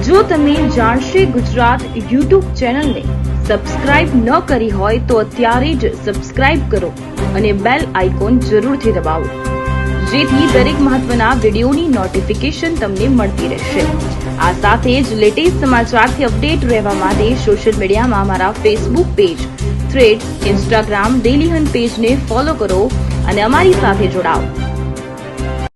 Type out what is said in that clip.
જો તમે જાણશે ગુજરાત યુટ્યુબ ચેનલને સબસ્ક્રાઇબ ન કરી હોય તો અત્યારે જ સબસ્ક્રાઇબ કરો અને બેલ આઇકોન જરૂરથી દબાવો, જેથી દરેક મહત્વના વિડીયોની નોટિફિકેશન તમને મળતી રહેશે। આ સાથે જ લેટેસ્ટ સમાચારથી અપડેટ રહેવા માટે સોશિયલ મીડિયામાં અમારા Facebook page, thread, Instagram, daily hunt પેજને ફોલો કરો અને અમારી સાથે જોડાઓ।